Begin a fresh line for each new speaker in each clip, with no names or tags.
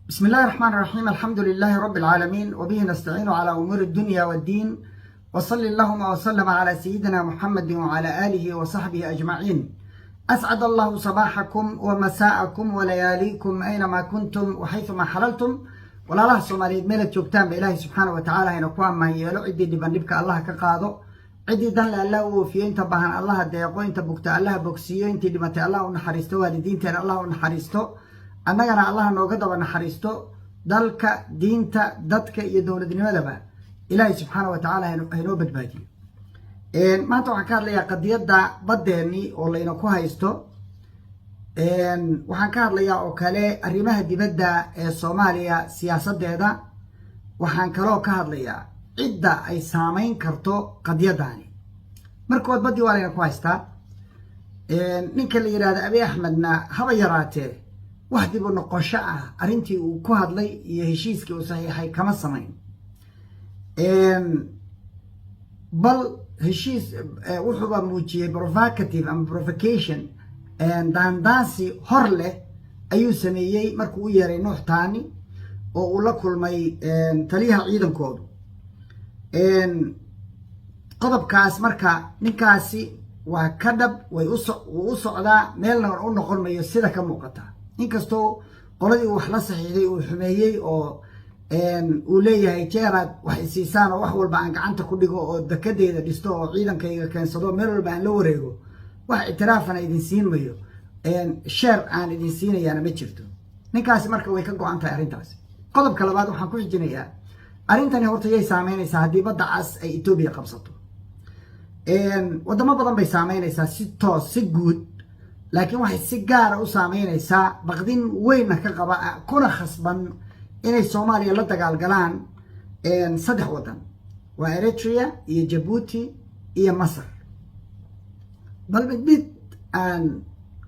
بسم الله الرحمن الرحيم. الحمد لله رب العالمين، وبه نستعين على أمور الدنيا والدين، وصل اللهم وسلم على سيدنا محمد وعلى آله وصحبه أجمعين. أسعد الله صباحكم ومساءكم ولياليكم أينما كنتم وحيثما حللتم. ولا الله سوماليد ميلة جوجتان بإله سبحانه وتعالى هينكوان ما يلو عدي دبنبك الله كقادو عدي دان الله وفي انت بهان الله ديقو انت بوكت الله بوكسيو انت دمت الله ونحرستو والدين تان الله ونحرستو annagana allah nooga daba naxariisto dalka diinta dadka iyo dowladnimadaba ilaahay subxaanahu wa tacaala haynoo badbaadiyo. maanta waxaan ka hadlayaa qadiyadda baddeennii oo layna ku haysto. waxaan ka hadlayaa oo kale arrimaha dibadda ee Soomaaliya siyaasadeeda. waxaan kaloo ka hadlayaa cidda ay saameyn karto qadiyaddaani. markood baddii waa layna ku haystaa. ninka la yiraahdo Abiy Ahmedna haba yaraatee wax dib u noqosho ah arrintii uu ku hadlay iyo heshiiskii uu saxiixay kama samayn. bal heshiis wuxuuba muujiyey provocative ama provocation daandaansi hor leh ayuu sameeyey markuu u yeeray Nuux Taani oo uu la kulmay taliyaha ciidankoodu. qodobkaas marka ninkaasi waa ka dhab way u socdaa meelna u noqon mayo sida ka muuqata. inkastoo qoladii wax la saxiixay uu xumeeyey oo uu leeyahay jeeraad wax isiisaan oo wax walba aan gacanta ku dhigo oo dakadeeda dhisto oo ciidankayga keensado meel walba aan la wareego wax itiraafana idin siin mayo sheer aan idin siinayaana ma jirto. ninkaasi marka way ka go-an tahay arrintaasi. qodobka labaad waxaan ku xijinayaa arrintani horta yay saameynaysaa haddii badda cas ay Ethiopia qabsato. wadamo badan bay saameynaysaa si toos si guud, laakiin waxay si gaar ah u saameynaysaa baqdin weyn ka qaba kuna khasban inay Soomaaliya la dagaalgalaan saddex wadan waa Eritrea iyo Djibouti iyo Masar. bal mid aan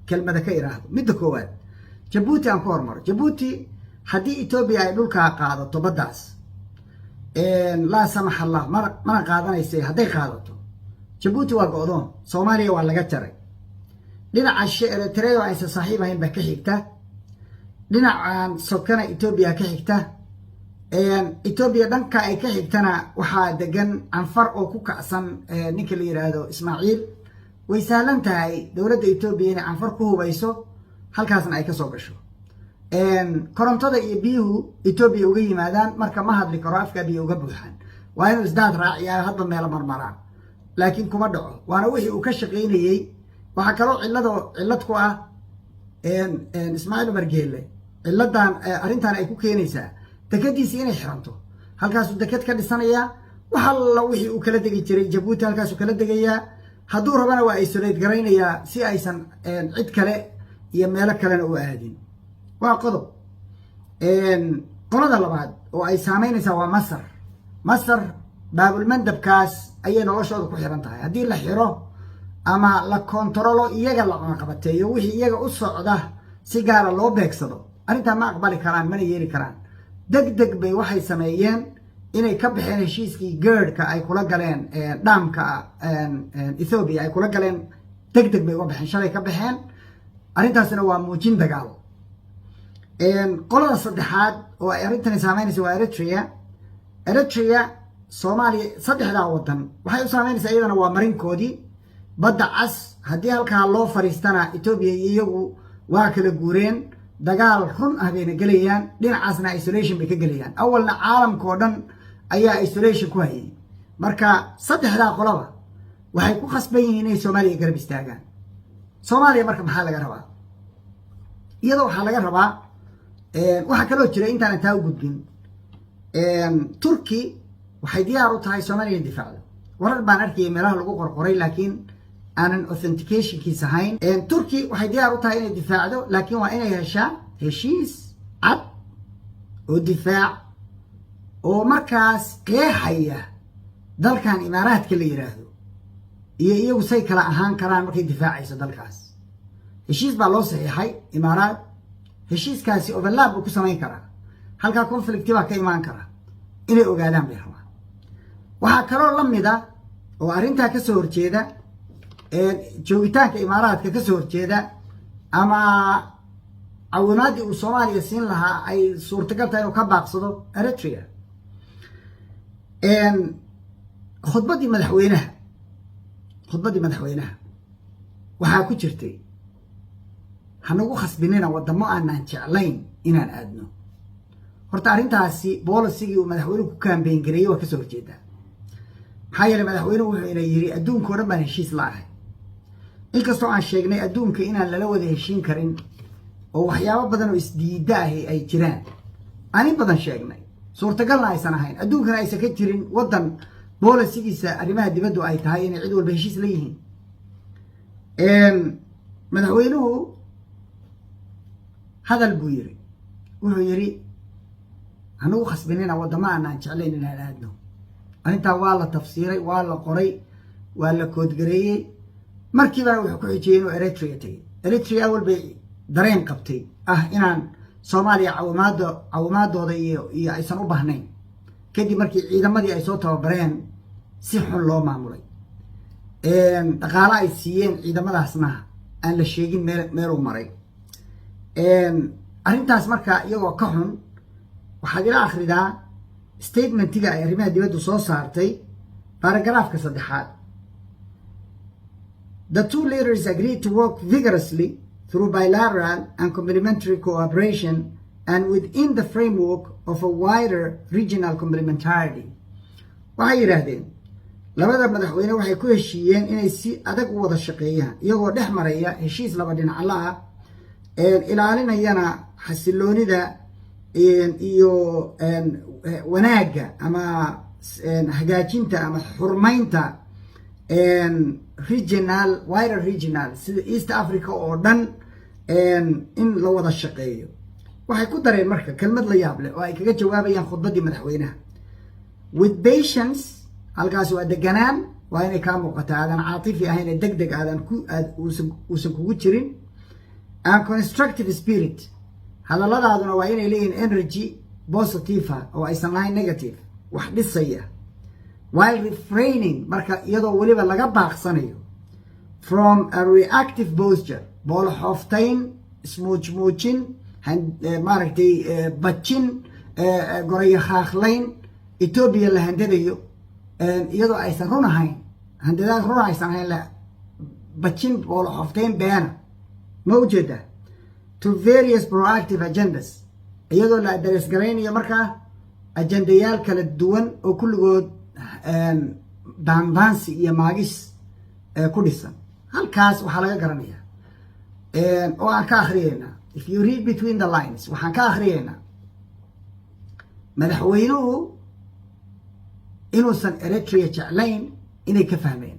kelmada ka iraahdo. midda koowaad Djibouti aan ku hormaro. Djibouti haddii Ethiopia ay dhulka qaadato baddaas laa samax Allah mana qaadanaysa. hadday qaadato Djibouti waa go'doon, Soomaaliya waa laga jaray. dhinaca Eritrea oo aysan saaxiib ahayn baa ka xigta, dhinacan sokana Ethiopia ka xigta. Ethiopia dhanka ay ka xigtana waxaa degan Anfar oo ku kacsan ninka la yiraahdo Ismaaciil. way sahlan tahay dowladda Ethiopia inay Anfar ku hubayso halkaasna ay ka soo gasho. korontada iyo biyuhu Ethiopia uga yimaadaan, marka ma hadli karo, afka biyo uga buuxaan. waa inuu isdaad raaciyaa hadba meel marmaraan, laakiin kuma dhaco. waana wixii uu ka shaqaynayay. waxaa kaloo cillad ku ah Ismaaciil Umar Geelle. cilladan arrintan ay ku keenaysaa dekadiisii inay xiranto. halkaasuu dekad ka dhisanayaa. wax alla wixii uu kala degi jiray Djibouti halkaasuu kala degayaa. hadduu rabana waa isolate garaynayaa si aysan cid kale iyo meelo kalena u aadin. waa qodob. qolada labaad oo ay saameynaysaa waa Masar. Masar baabulmandabkaas ayay noloshooda ku xiran tahay. haddii la xiro ama la kontarolo iyaga la qabateeyo wixii iyaga u socda si gaara loo beegsado, arrintaa ma aqbali karaan, mana yeeli karaan. degdeg bay waxay sameeyeen inay ka baxeen heshiiskii geerdhka ay kula galeen dhaamka Ethiopia ay kula galeen. degdeg bay uga baxeen, shalay ka baxeen. arrintaasina waa muujin dagaal. qolada saddexaad oo ay arrintani saameynaysa waa Eritrea. Eritrea Soomaaliya saddexdaa wadan waxay u saameynaysaa iyadana waa marinkoodii badda cas. haddii halkaa loo fariistana Ethiopia iyagu waa kala guureen, dagaal run ah bayna gelayaan. dhinacaasna isolation bay ka gelayaan. awalna caalamkao dhan ayaa isolation ku hayay. marka saddexdaa qolaba waxay ku khasban yihiin inay Soomaaliya garab istaagaan. Soomaaliya marka maxaa laga rabaa? iyadoo waxaa laga rabaa waxaa kaloo jira intaan taa u gudbin. Turki waxay diyaar u tahay Soomaaliya in difaacdo. warar baan arkayay meelaha lagu qorqoray laakiin aanan authenticationkiisa ahayn. Turki waxay diyaar u tahay inay difaacdo, laakiin waa inay heshaa heshiis cad oo difaac oo markaas qeexaya dalkan Imaaraadka la yiraahdo iyo iyagu say kala ahaan karaan markay difaacayso dalkaas. heshiis baa loo saxiixay Imaaraad. heshiiskaasi overlap buu ku samayn karaa. halkaa conflict baa ka imaan kara. inay ogaadaan bay rabaan. waxaa kaloo la mid ah oo arrintaa ka soo horjeeda joogitaanka Imaaraadka ka soo horjeeda ama عونادي وصوماليا سين لها أي صورة قلتها إنه كباق صدو إريتريا إن خطبتي مدحوينها waxaa ku jirtay hanagu khasbinina wadamo aan jeclayn inaan aadno horta arintaasi policy uu madaxweynuhu ku campaign gareeyay waa ka soo horjeeda maxaa yeelay madaxweynuhu wuxuu yiri adduunka oo dhan baan heshiis la ahay inkastoo aan sheegnay adduunka inaan lala wada heshiin karin oo waxyaabo badan oo isdiida ay jiraan ani badan sheegnay suurtagalna aysan ahayn adduunkana aysan ka jirin wadan policygiisa arrimaha dibadda ay tahay inay cid walba heshiis la yihiin madaxweynuhu hadal buu yiri wuxuu yiri anagu khasbinina wadamo aan jeclayn inaan aadno arinta waa la tafsiiray waa la qoray waa la kood gareeyay markiiba wuxuu ku xijiyay inuu Eritrea walba dareen qabtay inaan Soomaaliya caawimaadooda iyo aysan u baahnayn kadib markii ciidamadii ay soo tababareen si xun loo maamulay dhaqaale ay siiyeen ciidamadaasna aan la sheegin meel uu maray arintaas marka iyagoo ka xun waxaad ila akhridaa statementiga ay arrimaha dibaddu soo saartay paragraafka 3. The two leaders agreed to work vigorously through bilateral and complementary cooperation and within the framework of a wider regional complementarity. waxay yiraahdeen labada madaxweyne waxay ku heshiiyeen inay si adag u wada shaqeeyaan iyagoo dhex maraya heshiis laba dhinac ah ilaalinayana xasiloonida iyo wanaaga ama hagaajinta ama xurmaynta wider regional sida East Africa oo dhan in la wada shaqeeyo waxay ku dareen marka kelmad la yaab leh oo ay kaga jawaabayaan khudbadii madaxweynaha with patience halkaas waa deganaan waa inay ka muuqataa aadan caatifi ahayn degdeg uusan kugu jirin and constructive spirit hadalladaaduna waa inay leeyihiin energy positive oo aysan lahayn negative wax dhisaya while refraining marka iyadoo waliba laga baaqsanayo from a reactive posture boolo xooftayn ismuujmuujin maaragtay bajin gorayo khaakhlayn Ethiopia la handadayo iyadoo aysan run ahayn handadaad run aysan ahayn la bajin boolo xooftayn beena ma ujeeda to various proactive agendas iyadoo la address garaynayo markaa ajendayaal kala duwan oo kulligood daandaansi iyo maagis ku dhisan halkaas waxaa laga garanayaa oo aan ka akhriyeynaa if you read between the lines waxaan ka akhriyeynaa madaxweynuhu inuusan Eritrea jeclayn inay ka fahmeen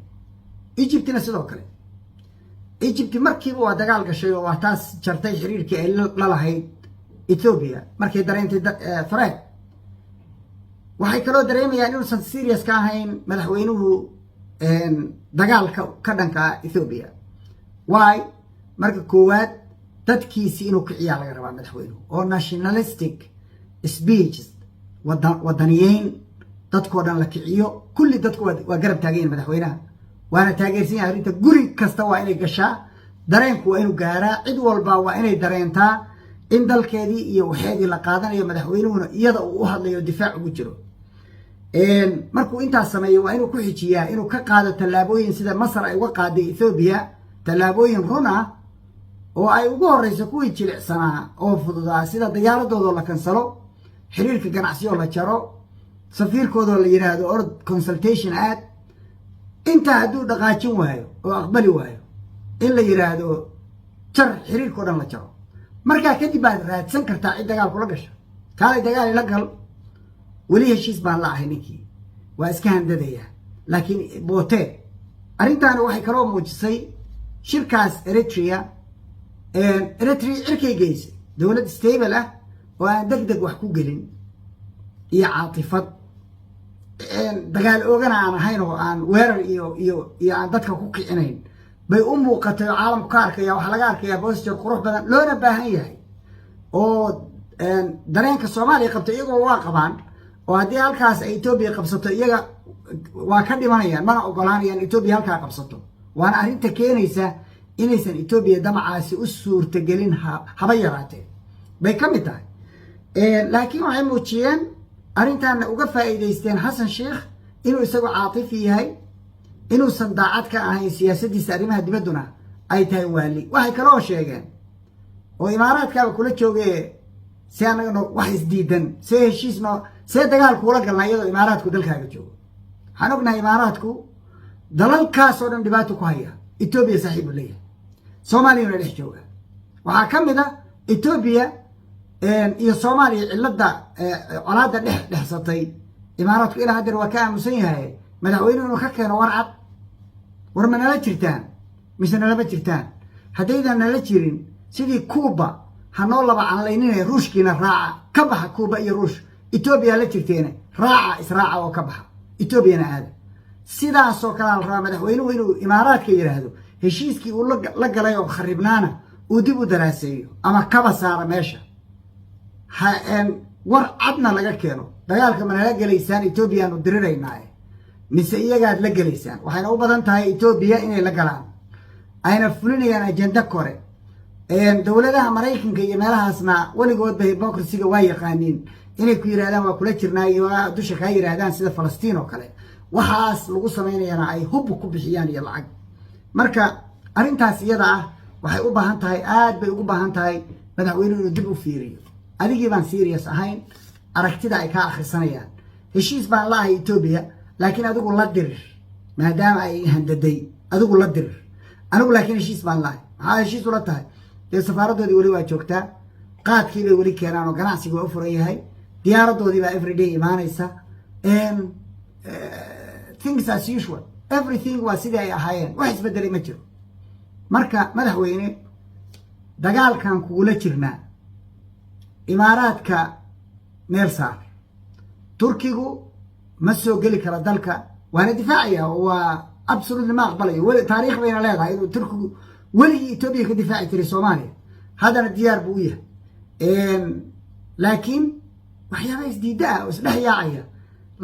Egyptina sidoo kale Egypt markiiba waa dagaal gashay oo waa taas jartay xiriirkii ay la lahayd Ethiopia markay dareentay threat waxay kaloo dareemayaan inuusan serious ka ahayn madaxweynuhu dagaalka ka dhanka Ethiopia why marka koowaad dadkiisi inuu kiciyaa laga rabaa madaxweynuhu oo nationalistic speeches wadaniyeyn dadkoo dhan la kiciyo kulli dadku waa garab taageen madaxweynaha waana taageersan yahay arrinta guri kasta waa inay gashaa dareenku waa inuu gaaraa cid walba waa inay dareentaa in dalkeedii iyo waxeedii la qaadanayo madaxweynuhuna iyada uu u hadlayo difaac ugu jiro markuu intaas sameeyo waa inuu ku xijiyaa inuu ka qaado tallaabooyin sida Masar ay uga qaaday Ethiopia tallaabooyin run ah oo ay ugu horeyso kuwii jilicsanaa oo fududaa sida diyaaradooda la kansalo xiriirka ganacsiyo la jaro safiirkooda la yiraahdo orod consultation aad inta hadduu dhaqaajin waayo oo aqbali waayo in la yiraahdo jar xiriirkooda dhan la jaro markaa kadib baad raadsan kartaa cid dagaal kula gasho kaalay dagaal la gal weli heshiis baan la ahay ninkii waa iska handadaya laakiin boote arrintaana waxay kaloo muujisay shirkaas Eritrea cirkay geysay dowlad stable ah oo aan degdeg wax ku gelin iyo caatifad dagaal oogana aan ahayn oo aan weerar iyo aan dadka ku kicinayn bay u muuqatay caalamku ka arkaya waxa laga arkayaa posture qurux badan loona baahan yahay oo dareenka Soomaaliya qabtay iyagoo waa qabaan oo haddii halkaas ay Ethiopia qabsato iyaga waa ka dhimanayaan mana ogolaanayaan Ethiopia halkaa qabsato waana arrinta keenaysa inaysan Ethiopia damacaasi u suurtagelin haba yaraatee bay ka mid tahay laakiin waxay muujiyeen arrintaana uga faa'iidaysteen Xasan Sheikh inuu isagu caatifi yahay inuusan daacad ka ahayn siyaasaddiisa arrimaha dibadduna ay tahay waali waxay kaloo sheegeen oo imaaraadkaaba kula joogee si anagana wax isdiidan see heshiisno see dagaal kuula galnaa iyadoo imaaraadku dalkaaga joogo waxaan ognahay imaaraadku dalalkaasoo dhan dhibaato ku haya Ethiopia saaxiib u leeyahay soomaaliyana dhex jooga waxaa ka mid ah Ethiopia iyo Soomaaliya cilada colaada dhexsatay imaaraadku ilaa hadda waa ka aamusan yahay madaxweynuhu inuu ka keeno warcad war ma nala jirtaan mise nalama jirtaan haddaydan nala jirin sidii Cuba hanoo laba canlaynina ruushkiina raaca ka baxa Cuba iyo ruush Ethiopia la jirteena raaca israaca oo ka baxa Ethiopiana aada sidaasoo kale la rabaa madaxweynuhu inuu imaaraadka yiraahdo heshiiskii uu la galay oo kharibnaana uu dib u daraaseeyo ama kaba saara meesha war cadna laga keeno dagaalka ma nala gelaysaan Ethiopiaanu diriraynaa mise iyagaad la gelaysaan waxayna u badan tahay Ethiopia inay la galaan ayna fulinayaan ajenda kore dowladaha Mareykanka iyo meelahaasna waligoodba hypocrisy-ga waa yaqaaniin inay ku yiraahdaan waa kula jirnaa iyo dusha ka yiraahdaan sida Falastiin oo kale waxaas lagu sameynayana ay hub ku bixiyaan iyo lacag marka arrintaas iyada ah waxay u baahan tahay aad bay ugu baahan tahay madaxweynuhu inuu dib u fiiriyo adigii baan serious ahayn aragtida ay ka akhrisanayaan heshiis baan la ahay Ethiopia laakiin adigu la dirir maadaama ay handaday adigu la dirir anigu laakiin heshiis baan lahay maxaa heshiis ula tahay safaaradoodii weli waa joogtaa qaadkii bay weli keenaan oo ganacsiga waa u furan yahay diyaaradoodii baa everyday imaanaysa things as usual everything waa sidii ay ahaayeen wax isbedelay ma jiro marka madaxweyne dagaalkan kugula jirnaa imaaraadka meel saar turkigu ma soo geli kara dalka waana difaacaya waa absolutely ma aqbalayo weli taariikh bayna leedahay inuu turkigu weligii Ethiopia ka difaaci jiray Soomaaliya haddana diyaar buu u yahay laakiin waxyaaba isdiida ah oo isdhex yaacaya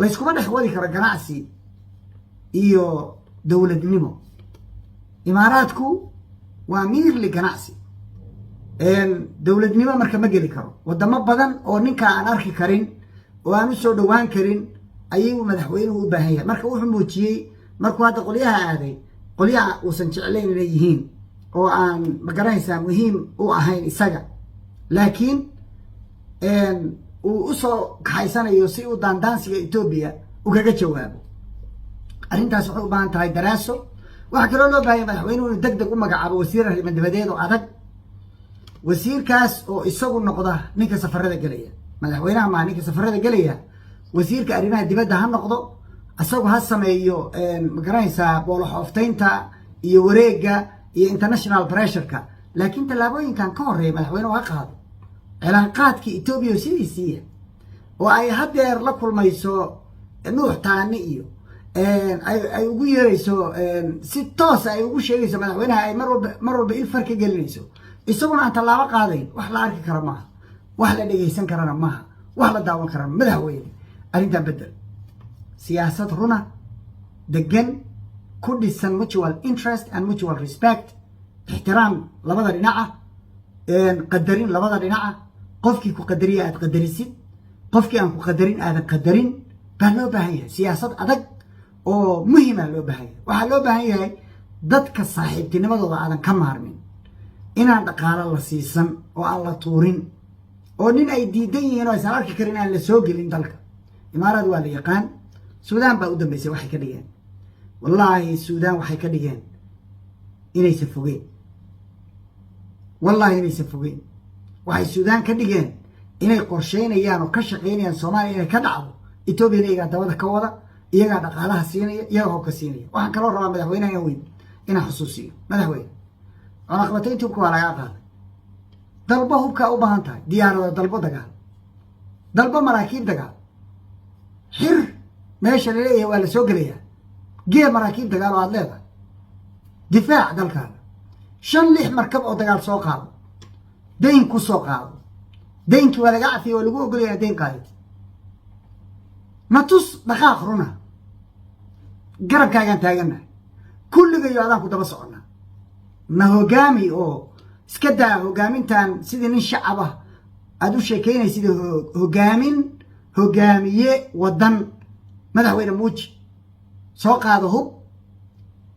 layskuma dhex wadi karo ganacsi iyo dowladnimo imaaraadku waa miirli ganacsi dowladnimo marka ma geli karo wadamo badan oo ninka aan arki karin oo aan u soo dhawaan karin ayuu madaxweynuhu u baahan yahay marka wuxuu muujiyey markuu hadda qolyaha aaday qolyaha uusan jeclayn inay yihiin oo aan magaranaysaa muhiim u ahayn isaga laakiin uu u soo kaxaysanayo si uu daandaansiga Ethiopia ugaga jawaabo arrintaas waxay u baahan tahay daraaso waxaa kaloo loo baahan yahay madaxweynuhu inuu degdeg u magacaabo wasiir arrimo dibadeed oo adag wasiirkaas oo isagu noqda ninka safarada gelaya madaxweynaha ma ninka safarada gelaya wasiirka arrimaha dibadda ha noqdo asagu ha sameeyo magaranaysaa booloxooftaynta iyo wareegga iyo international pressure-ka laakiin tallaabooyinkan ka horeeya madaxweynuhu ha qaado cilaaqaadkii Ethiopia sidiisiiya oo ay hadeer la kulmayso nuux taani iyo ay ugu yeerayso si toos ay ugu sheegayso madaxweynaha ay mar walba il far ka gelinayso isaguna aan tallaabo qaadayn wax la arki kara maaha wax la dhegaysan karana maaha wax la daawan karana madaxweyne arrintan bedel siyaasad runa degan ku dhisan mutual interest and mutual respect ixtiraam labada dhinaca qadarin labada dhinaca qofkii ku qadariya aad qadarisid qofkii aan ku qadarin aadan qadarin baa loo baahan yahay siyaasad adag oo muhiima loo baahan yahay waxaa loo baahan yahay dadka saaxiibtinimadooda aadan ka maarmin inaan dhaqaalo la siisan oo aan la tuurin oo nin ay diidan yihiin oo aysan arki karin aan la soo gelin dalka imaaraad waa la yaqaan suudaan baa u dambeysay waxay ka dhigeen wallaahi suudaan waxay ka dhigeen inaysan fogeen wallaahi inaysan fogeen waxay suudaan ka dhigeen inay qorsheynayaan oo ka shaqeynayaan Soomaaliya inay ka dhacdo Ethiopia iyagaa dabada ka wada iyagaa dhaqaalaha siinaya iyagaa hubka siinaya waxaan kaloo rabaa madaxweynaha weyn inaan xusuusiyo madaxweyne cunaqabataynta hubka waa lagaa qaaday dalbo hubkaa u baahan tahay diyaarada dalbo dagaal dalbo maraakiib dagaal xir meesha laleeyahay waa la soo gelayaa gee maraakiib dagaal oo aad leedahay difaac dalkaada 5-6 markab oo dagaal soo qaado dayn ku soo qaado daynkii waa laga cafiyey oo lagu ogolaya dayn qaadid ma tus dhaqaaq runa garabkaagaan taagannahay kulligayo adaan ku daba soconnaa نهجامي أو سكدا هجامين تان سيدي نشعبه أدو شكينا سيدي هجامية ودن ماذا هو موج سوق هذا هو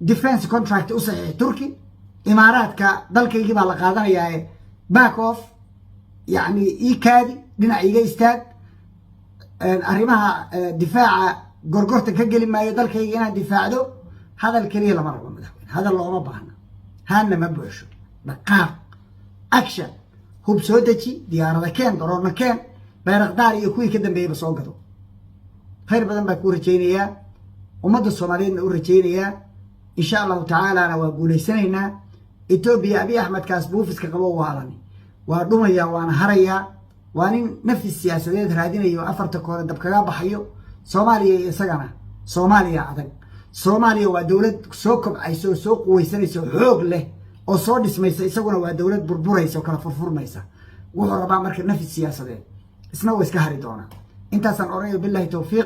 ديفنس كونتراكت أصحيح تركي إمارات كدلك يجيب على قادنا يا باك أوف يعني إيكادي دينا إيجا استاد أريمها دفاع قرقرت كجل ما يدلك يجينا دفاع دو هذا الكلية لمرة مدحوين هذا اللي ما بحنا هانا ما بوشو دقاق أكشن هو بسودتي ديارة كان ضرورنا كان بيرقدار يكوي كده بيبصوقته خير بدن بكون رجينيا ومدى الصوماليين نقول رجينيا إن شاء الله تعالى أنا وأقول سنينا إثيوبيا أبي أحمد كاسبوفس كقبوا وهرني ودمية وأنا هريا وأنا نفس السياسة دي هذين يو أفرتكون دبكة بحيو صوماليا يسجنا صوماليا عدن صوماليا ودولة سوق عيسو سوق ويسنيسو حوق له أو صادس ما يسجنا ودولة بربورة يسوق على فرفور ما يسا وهو ربع مركب نفس السياسة دي اسمه ويسكهري دونا أنت سنقرأ بالله توفيق.